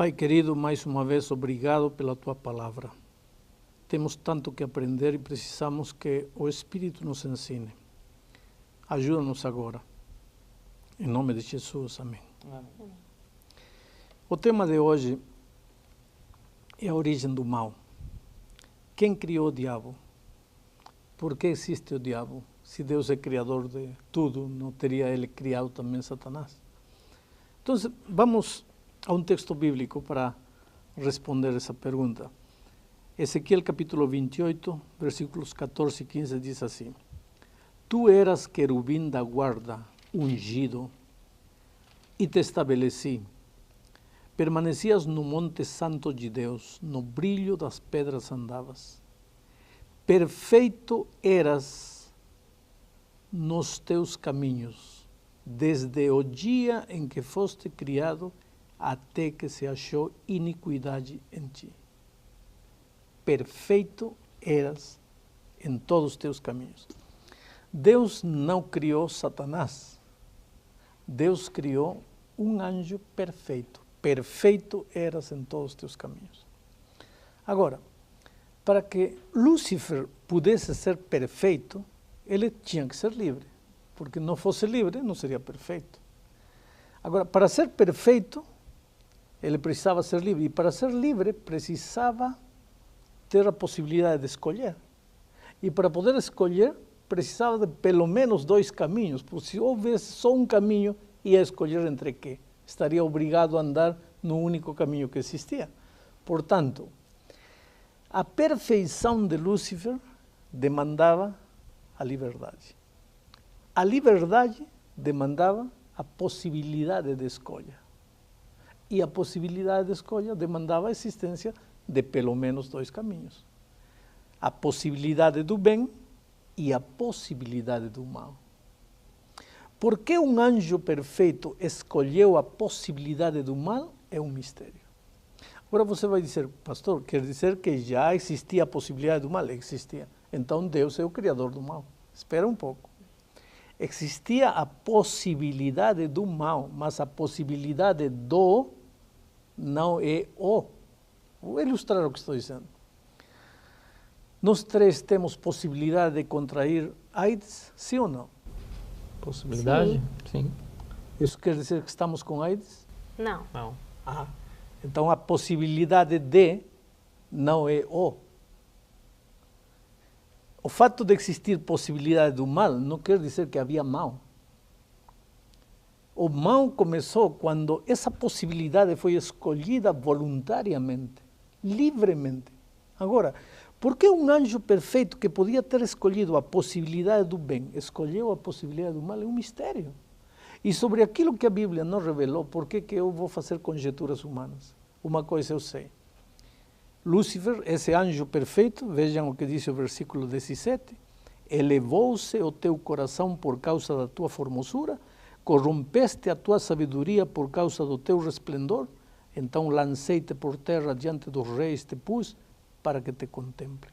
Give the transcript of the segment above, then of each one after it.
Pai querido, mais uma vez, obrigado pela Tua Palavra. Temos tanto que aprender e precisamos que o Espírito nos ensine. Ajuda-nos agora. Em nome de Jesus, amém. Amém. O tema de hoje é a origem do mal. Quem criou o diabo? Por que existe o diabo? Se Deus é criador de tudo, não teria ele criado também Satanás? Então, vamos a um texto bíblico para responder essa pergunta. Ezequiel capítulo 28, versículos 14 e 15 diz assim: Tu eras querubim da guarda, ungido, e te estabeleci. Permanecias no monte santo de Deus, no brilho das pedras andavas. Perfeito eras nos teus caminhos, desde o dia em que foste criado, até que se achou iniquidade em ti. Perfeito eras em todos os teus caminhos. Deus não criou Satanás. Deus criou um anjo perfeito. Perfeito eras em todos os teus caminhos. Agora, para que Lúcifer pudesse ser perfeito, ele tinha que ser livre. Porque não fosse livre, não seria perfeito. Agora, para ser perfeito, ele precisava ser livre. E para ser livre, precisava ter a possibilidade de escolher. E para poder escolher, precisava de pelo menos dois caminhos. Porque se houvesse só um caminho, ia escolher entre quê? Estaria obrigado a andar no único caminho que existia. Portanto, a perfeição de Lúcifer demandava a liberdade. A liberdade demandava a possibilidade de escolha. E a possibilidade de escolha demandava a existência de pelo menos dois caminhos. A possibilidade do bem e a possibilidade do mal. Por que um anjo perfeito escolheu a possibilidade do mal é um mistério. Agora você vai dizer, pastor, quer dizer que já existia a possibilidade do mal? Existia. Então Deus é o criador do mal. Espera um pouco. Existia a possibilidade do mal, mas a possibilidade do não é o. Vou ilustrar o que estou dizendo. Nós três temos possibilidade de contrair AIDS, sim ou não? Possibilidade? Sim. Isso quer dizer que estamos com AIDS? Não. Não. Ah, então a possibilidade de não é o. O fato de existir possibilidade do mal não quer dizer que havia mal. O mal começou quando essa possibilidade foi escolhida voluntariamente, livremente. Agora, por que um anjo perfeito que podia ter escolhido a possibilidade do bem, escolheu a possibilidade do mal? É um mistério. E sobre aquilo que a Bíblia não revelou, por que eu vou fazer conjecturas humanas? Uma coisa eu sei. Lúcifer, esse anjo perfeito, vejam o que diz o versículo 17, elevou-se o teu coração por causa da tua formosura, corrompeste a tua sabedoria por causa do teu resplendor, então lancei-te por terra diante dos reis, te pus para que te contemplem.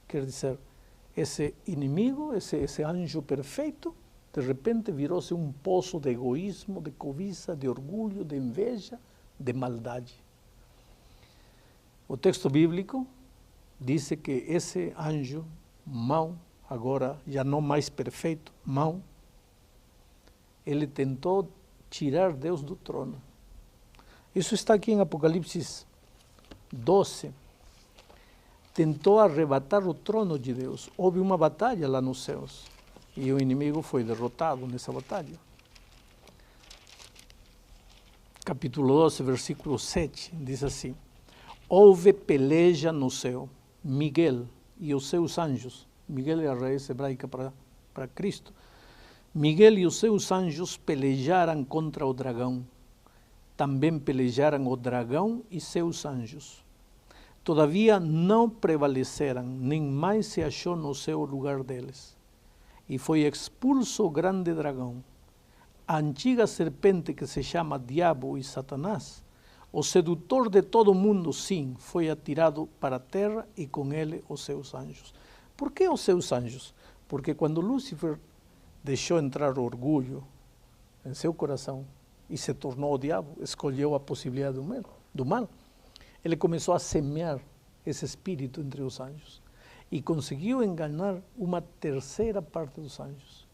Quer dizer, esse inimigo, esse anjo perfeito, de repente virou-se um poço de egoísmo, de cobiça, de orgulho, de inveja, de maldade. O texto bíblico diz que esse anjo mau, agora já não mais perfeito, mau, ele tentou tirar Deus do trono. Isso está aqui em Apocalipse 12. Tentou arrebatar o trono de Deus. Houve uma batalha lá nos céus e o inimigo foi derrotado nessa batalha. Capítulo 12, versículo 7, diz assim: Houve peleja no céu, Miguel e os seus anjos. Miguel é a raiz hebraica para Cristo. Miguel e os seus anjos pelejaram contra o dragão. Também pelejaram o dragão e seus anjos. Todavia não prevaleceram, nem mais se achou no seu lugar deles. E foi expulso o grande dragão, a antiga serpente que se chama Diabo e Satanás, o sedutor de todo mundo, sim, foi atirado para a terra e com ele os seus anjos. Por que os seus anjos? Porque quando Lúcifer deixou entrar o orgulho em seu coração e se tornou o diabo, escolheu a possibilidade do mal. do mal, ele começou a semear esse espírito entre os anjos e conseguiu enganar uma terceira parte dos anjos.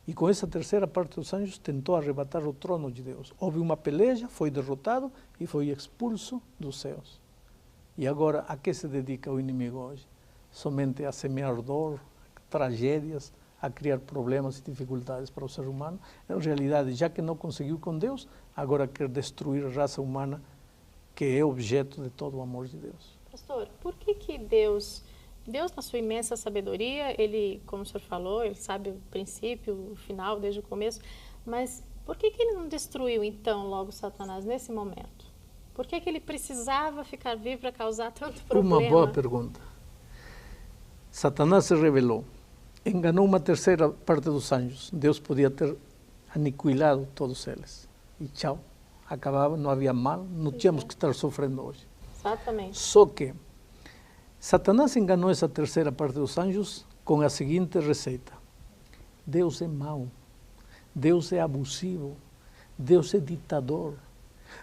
E com essa terceira parte dos anjos tentou arrebatar o trono de Deus. Houve uma peleja, foi derrotado e foi expulso dos céus. E agora, a que se dedica o inimigo hoje? Somente a semear dor, tragédias, a criar problemas e dificuldades para o ser humano. Em realidade, já que não conseguiu com Deus, agora quer destruir a raça humana, que é objeto de todo o amor de Deus. Pastor, por que Deus, na sua imensa sabedoria, ele, como o senhor falou, ele sabe o princípio, o final, desde o começo, mas por que ele não destruiu, então, logo Satanás nesse momento? Por que ele precisava ficar vivo para causar tanto problema? Uma boa pergunta. Satanás se rebelou, enganou uma terceira parte dos anjos. Deus podia ter aniquilado todos eles. E tchau, acabava, não havia mal, não tínhamos que estar sofrendo hoje. Exatamente. Só que Satanás enganou essa terceira parte dos anjos com a seguinte receita: Deus é mau, Deus é abusivo, Deus é ditador,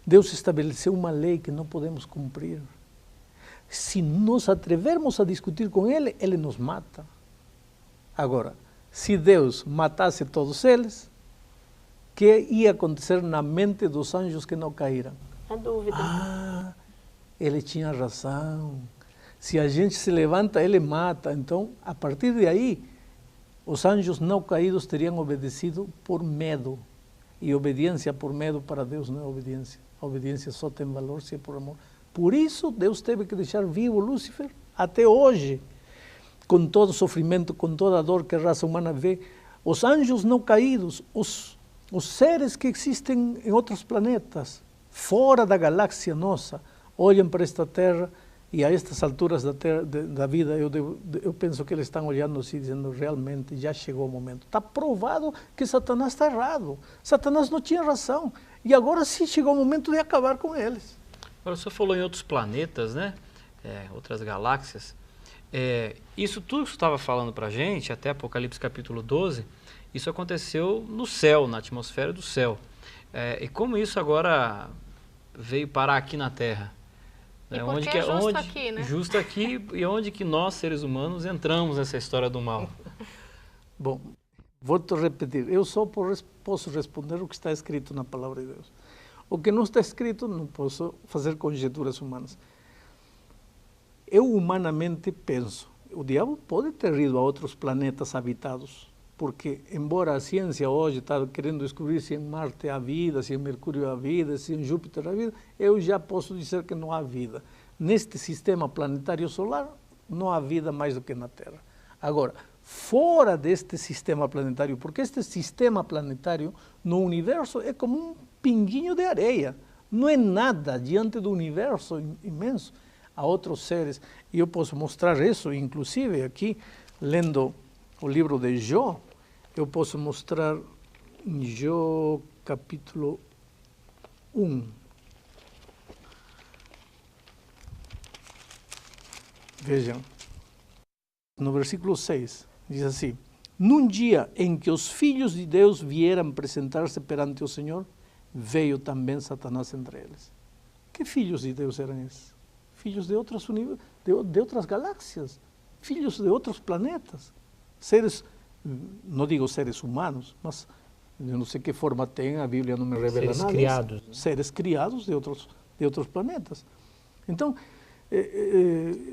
Deus estabeleceu uma lei que não podemos cumprir. Se nos atrevermos a discutir com ele, ele nos mata. Agora, se Deus matasse todos eles, o que ia acontecer na mente dos anjos que não caíram? A dúvida. Ah, ele tinha razão. Se a gente se levanta, ele mata. Então, a partir de aí, os anjos não caídos teriam obedecido por medo. E obediência por medo para Deus não é obediência. A obediência só tem valor se é por amor. Por isso, Deus teve que deixar vivo Lúcifer até hoje, com todo o sofrimento, com toda a dor que a raça humana vê. Os anjos não caídos, os seres que existem em outros planetas, fora da galáxia nossa, olham para esta Terra e a estas alturas da vida, eu penso que eles estão olhando assim, dizendo, realmente já chegou o momento. Está provado que Satanás está errado. Satanás não tinha razão. E agora sim chegou o momento de acabar com eles. Agora, o senhor falou em outros planetas, né? Outras galáxias. Isso tudo que você estava falando para a gente, até Apocalipse capítulo 12, isso aconteceu no céu, na atmosfera do céu. E como isso agora veio parar aqui na Terra? E porque justo aqui, né? Justo aqui, e onde que nós, seres humanos, entramos nessa história do mal? Bom, volto a repetir, eu só posso responder o que está escrito na Palavra de Deus. O que não está escrito, não posso fazer conjecturas humanas. Eu humanamente penso, o diabo pode ter ido a outros planetas habitados, porque embora a ciência hoje está querendo descobrir se em Marte há vida, se em Mercúrio há vida, se em Júpiter há vida, eu já posso dizer que não há vida. Neste sistema planetário solar, não há vida mais do que na Terra. Agora, fora deste sistema planetário, porque este sistema planetário no universo é como um pinguinho de areia, não é nada diante do universo imenso. Há outros seres, e eu posso mostrar isso, inclusive aqui, lendo o livro de Jó, eu posso mostrar em Jó capítulo 1. Vejam, no versículo 6, diz assim: Num dia em que os filhos de Deus vieram apresentar-se perante o Senhor, veio também Satanás entre eles. Que filhos de Deus eram esses? Filhos de outras galáxias, filhos de outros planetas, seres, não digo seres humanos, mas eu não sei que forma tem, a Bíblia não me revela seres nada. Criados. Seres criados de outros planetas. Então,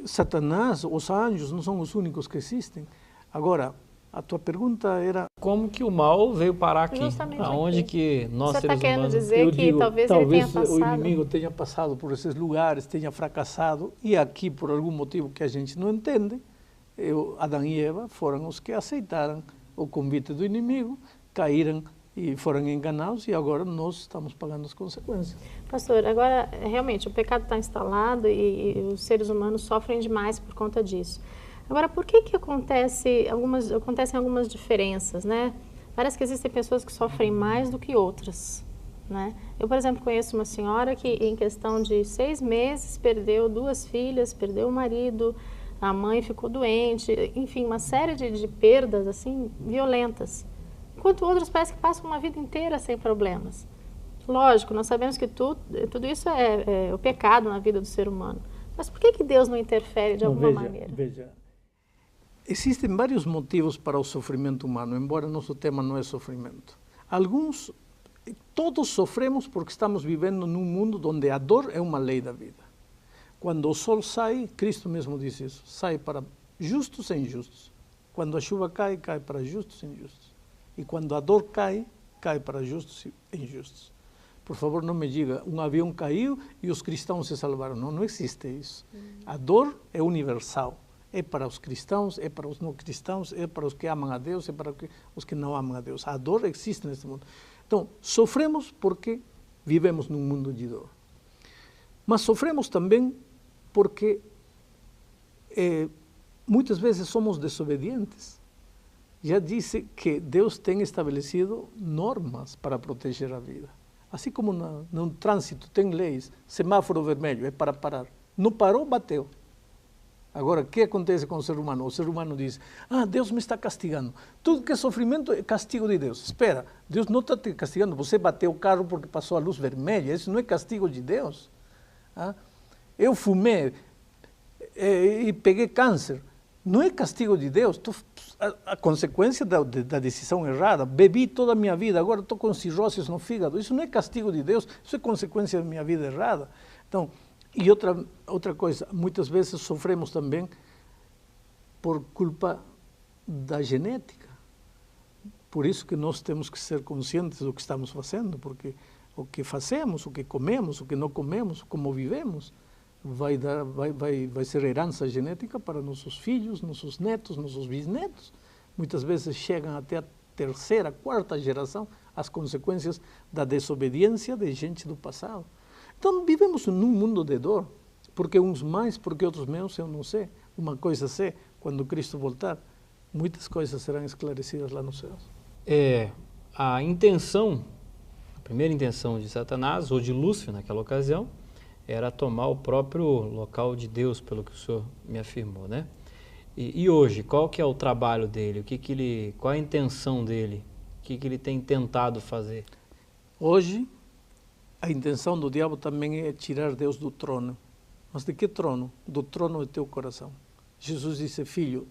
Satanás, os anjos, não são os únicos que existem. Agora, a tua pergunta era... Como que o mal veio parar aqui? Justamente Aonde aqui. que nós, você seres está querendo humanos... dizer que talvez ele tenha passado? o inimigo tenha passado por esses lugares, tenha fracassado, e aqui, por algum motivo que a gente não entende, Adão e Eva foram os que aceitaram o convite do inimigo, caíram e foram enganados, e agora nós estamos pagando as consequências. Pastor, agora, realmente, o pecado está instalado e os seres humanos sofrem demais por conta disso. Agora, por que acontecem algumas diferenças, né? Parece que existem pessoas que sofrem mais do que outras, né? Eu, por exemplo, conheço uma senhora que, em questão de 6 meses, perdeu 2 filhas, perdeu o marido, a mãe ficou doente, enfim, uma série de perdas, assim, violentas. Enquanto outros parece que passam uma vida inteira sem problemas. Lógico, nós sabemos que tudo isso é o pecado na vida do ser humano. Mas por que Deus não interfere de alguma maneira? Veja, existem vários motivos para o sofrimento humano, embora nosso tema não é sofrimento. Todos sofremos porque estamos vivendo num mundo onde a dor é uma lei da vida. Quando o sol sai, Cristo mesmo disse isso, sai para justos e injustos. Quando a chuva cai, cai para justos e injustos. E quando a dor cai, cai para justos e injustos. Por favor, não me diga, um avião caiu e os cristãos se salvaram. Não, não existe isso. A dor é universal. É para os cristãos, é para os não cristãos, é para os que amam a Deus, é para os que não amam a Deus. A dor existe neste mundo. Então, sofremos porque vivemos num mundo de dor. Mas sofremos também porque muitas vezes somos desobedientes. Já disse que Deus tem estabelecido normas para proteger a vida. Assim como no trânsito tem leis, semáforo vermelho é para parar. Não parou, bateu. Agora, o que acontece com o ser humano? O ser humano diz, Deus me está castigando. Tudo que é sofrimento é castigo de Deus. Espera, Deus não está te castigando. Você bateu o carro porque passou a luz vermelha. Isso não é castigo de Deus. Eu fumei e peguei câncer. Não é castigo de Deus. A consequência da decisão errada. Bebi toda a minha vida, agora estou com cirrose no fígado. Isso não é castigo de Deus. Isso é consequência da minha vida errada. Então, e outra coisa, muitas vezes sofremos também por culpa da genética. Por isso que nós temos que ser conscientes do que estamos fazendo, porque o que fazemos, o que comemos, o que não comemos, como vivemos, vai ser herança genética para nossos filhos, nossos netos, nossos bisnetos. Muitas vezes chegam até a terceira, quarta geração as consequências da desobediência de gente do passado. Então, vivemos num mundo de dor, porque uns mais, porque outros menos, eu não sei. Uma coisa sei, quando Cristo voltar, muitas coisas serão esclarecidas lá nos céus. A primeira intenção de Satanás, ou de Lúcifer naquela ocasião, era tomar o próprio local de Deus, pelo que o senhor me afirmou, né? E hoje, qual que é o trabalho dele? Qual a intenção dele? O que ele tem tentado fazer? Hoje, a intenção do diabo também é tirar Deus do trono. Mas de que trono? Do trono do teu coração. Jesus disse, filho,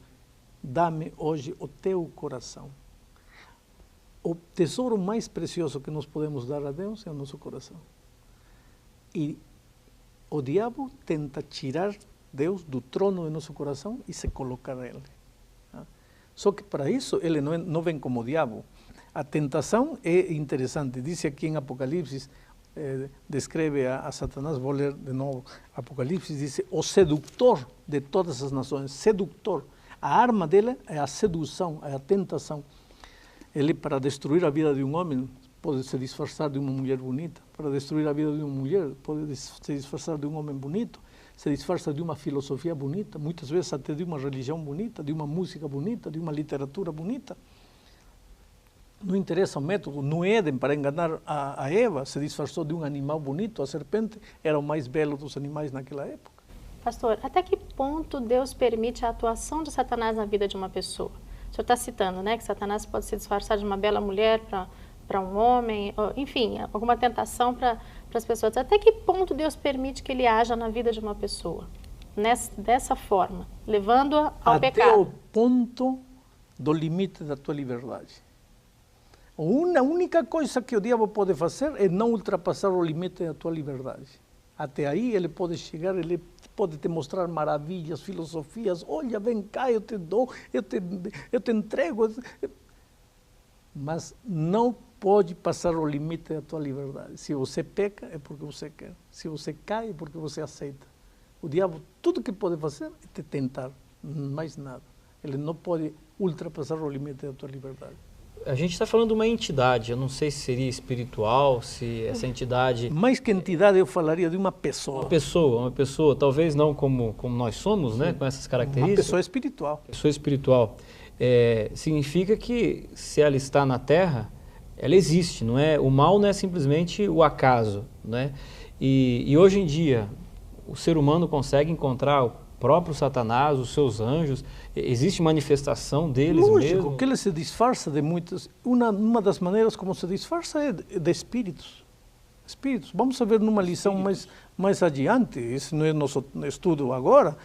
dá-me hoje o teu coração. O tesouro mais precioso que nós podemos dar a Deus é o nosso coração. E o diabo tenta tirar Deus do trono do nosso coração e se colocar nele. Só que para isso ele não vem como diabo. A tentação é interessante. Diz aqui em Apocalipse, descreve a Satanás, vou ler de novo, Apocalipse, diz, o sedutor de todas as nações, sedutor. A arma dele é a sedução, é a tentação. Ele, para destruir a vida de um homem, pode se disfarçar de uma mulher bonita. Para destruir a vida de uma mulher, pode se disfarçar de um homem bonito. Se disfarça de uma filosofia bonita, muitas vezes até de uma religião bonita, de uma música bonita, de uma literatura bonita. Não interessa o método. No Éden, para enganar a Eva, se disfarçou de um animal bonito. A serpente era o mais belo dos animais naquela época. Pastor, até que ponto Deus permite a atuação de Satanás na vida de uma pessoa? O senhor está citando, né, que Satanás pode se disfarçar de uma bela mulher para um homem, enfim, alguma tentação para as pessoas. Até que ponto Deus permite que ele haja na vida de uma pessoa? Dessa forma, levando-a ao pecado. Até o ponto do limite da tua liberdade. A única coisa que o diabo pode fazer é não ultrapassar o limite da tua liberdade. Até aí ele pode chegar, ele pode te mostrar maravilhas, filosofias. Olha, vem cá, eu te dou, eu te entrego. Mas não pode passar o limite da tua liberdade. Se você peca, é porque você quer. Se você cai, é porque você aceita. O diabo, tudo que pode fazer é te tentar, mais nada. Ele não pode ultrapassar o limite da tua liberdade. A gente está falando de uma entidade, eu não sei se seria espiritual, se essa entidade... Mais que entidade, eu falaria de uma pessoa. Uma pessoa, talvez não como nós somos, né, com essas características. Uma pessoa espiritual. Pessoa espiritual. Significa que se ela está na Terra, ela existe, não é? O mal não é simplesmente o acaso, né? E hoje em dia, o ser humano consegue encontrar o próprio Satanás, os seus anjos, existe manifestação deles mesmo? Lógico, que ele se disfarça de muitas... Uma das maneiras como se disfarça é de espíritos. Espíritos. Vamos ver numa lição mais adiante, esse não é nosso estudo agora,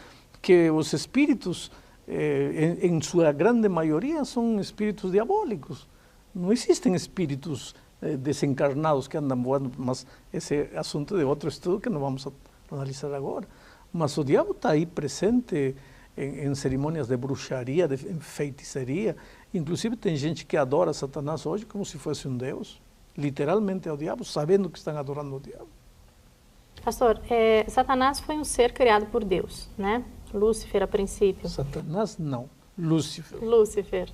que os espíritos, em sua grande maioria, são espíritos diabólicos. Não existem espíritos desencarnados que andam voando, mas esse é assunto de outro estudo que não vamos analisar agora. Mas o diabo está aí presente em cerimônias de bruxaria, em feitiçaria. Inclusive tem gente que adora Satanás hoje como se fosse um deus. Literalmente é o diabo, sabendo que estão adorando o diabo. Pastor, Satanás foi um ser criado por Deus, né? Lúcifer a princípio. Satanás não, Lúcifer. Lúcifer.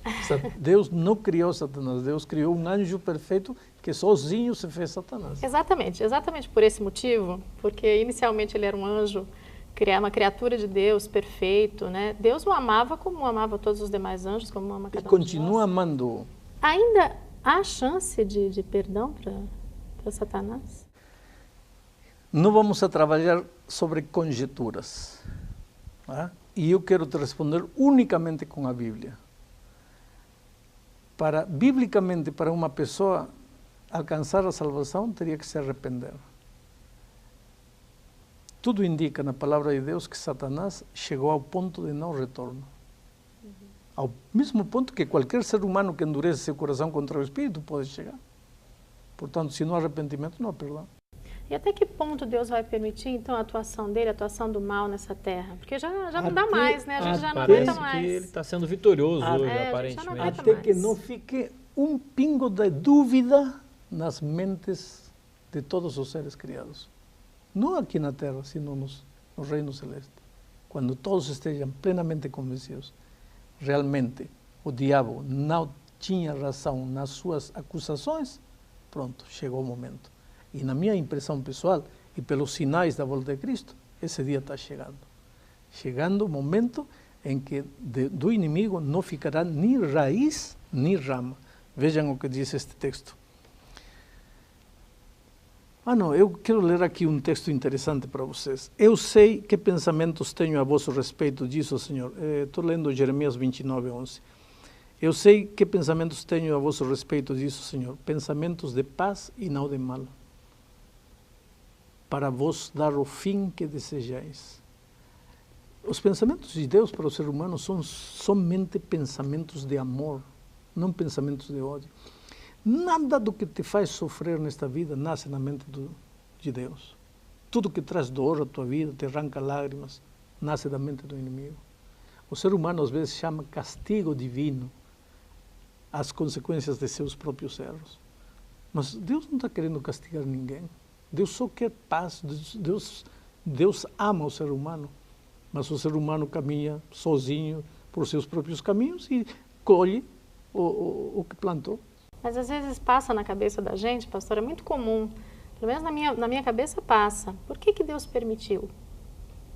Deus não criou Satanás, Deus criou um anjo perfeito que sozinho se fez Satanás. Exatamente por esse motivo, porque inicialmente ele era um anjo, uma criatura de Deus perfeito, né? Deus o amava como amava todos os demais anjos, como ama cada um de nós. E continua amando. Ainda há chance de perdão para Satanás? Não vamos a trabalhar sobre conjecturas. Tá? E eu quero te responder unicamente com a Bíblia. Biblicamente, para uma pessoa alcançar a salvação, teria que se arrepender. Tudo indica na palavra de Deus que Satanás chegou ao ponto de não retorno. Ao mesmo ponto que qualquer ser humano que endurece seu coração contra o Espírito pode chegar. Portanto, se não há arrependimento, não há perdão. E até que ponto Deus vai permitir, então, a atuação dele, a atuação do mal nessa terra? Porque já não dá mais, né? A gente já não aguenta mais. Que ele está sendo vitorioso hoje, aparentemente. Até que não fique um pingo de dúvida nas mentes de todos os seres criados. Não aqui na terra, sino no reino celeste. Quando todos estejam plenamente convencidos, realmente o diabo não tinha razão nas suas acusações, pronto, chegou o momento. E na minha impressão pessoal, e pelos sinais da volta de Cristo, esse dia está chegando. Chegando o momento em que do inimigo não ficará nem raiz, nem rama. Vejam o que diz este texto. Eu quero ler aqui um texto interessante para vocês. Eu sei que pensamentos tenho a vosso respeito, diz o Senhor. Estou lendo Jeremias 29:11. Eu sei que pensamentos tenho a vosso respeito, diz o Senhor. Pensamentos de paz e não de mal, para vos dar o fim que desejais. Os pensamentos de Deus para o ser humano são somente pensamentos de amor, não pensamentos de ódio. Nada do que te faz sofrer nesta vida nasce na mente de Deus. Tudo que traz dor à tua vida, te arranca lágrimas, nasce da mente do inimigo. O ser humano às vezes chama castigo divino as consequências de seus próprios erros. Mas Deus não está querendo castigar ninguém. Deus só quer paz. Deus ama o ser humano, mas o ser humano caminha sozinho por seus próprios caminhos e colhe o que plantou. Mas às vezes passa na cabeça da gente, pastor, é muito comum, pelo menos na minha cabeça passa. Por que Deus permitiu?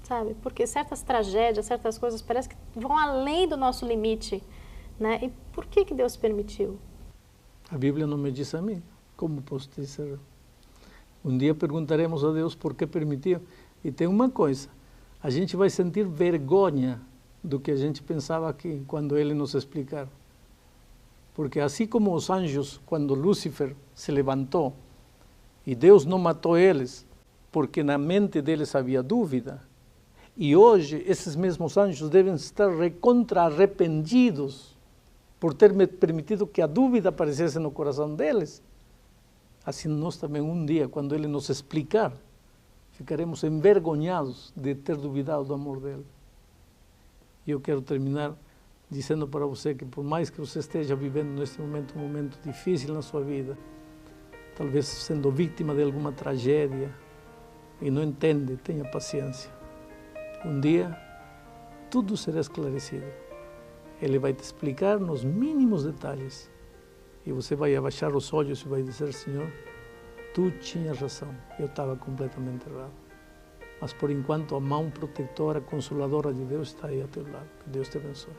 Sabe? Porque certas tragédias, certas coisas parece que vão além do nosso limite, né? E por que Deus permitiu? A Bíblia não me diz a mim. Como posso dizer? Um dia perguntaremos a Deus por que permitiu. E tem uma coisa, a gente vai sentir vergonha do que a gente pensava aqui, quando Ele nos explicar. Porque assim como os anjos, quando Lúcifer se levantou, e Deus não matou eles, porque na mente deles havia dúvida, e hoje esses mesmos anjos devem estar arrependidos por ter permitido que a dúvida aparecesse no coração deles. Assim nós também um dia, quando Ele nos explicar, ficaremos envergonhados de ter duvidado do amor dele. E eu quero terminar dizendo para você que por mais que você esteja vivendo neste momento um momento difícil na sua vida, talvez sendo vítima de alguma tragédia e não entende, tenha paciência. Um dia tudo será esclarecido. Ele vai te explicar nos mínimos detalhes e você vai abaixar os olhos e vai dizer: Senhor, tu tinhas razão, eu estava completamente errado. Mas por enquanto a mão protetora, consoladora de Deus está aí a teu lado. Que Deus te abençoe.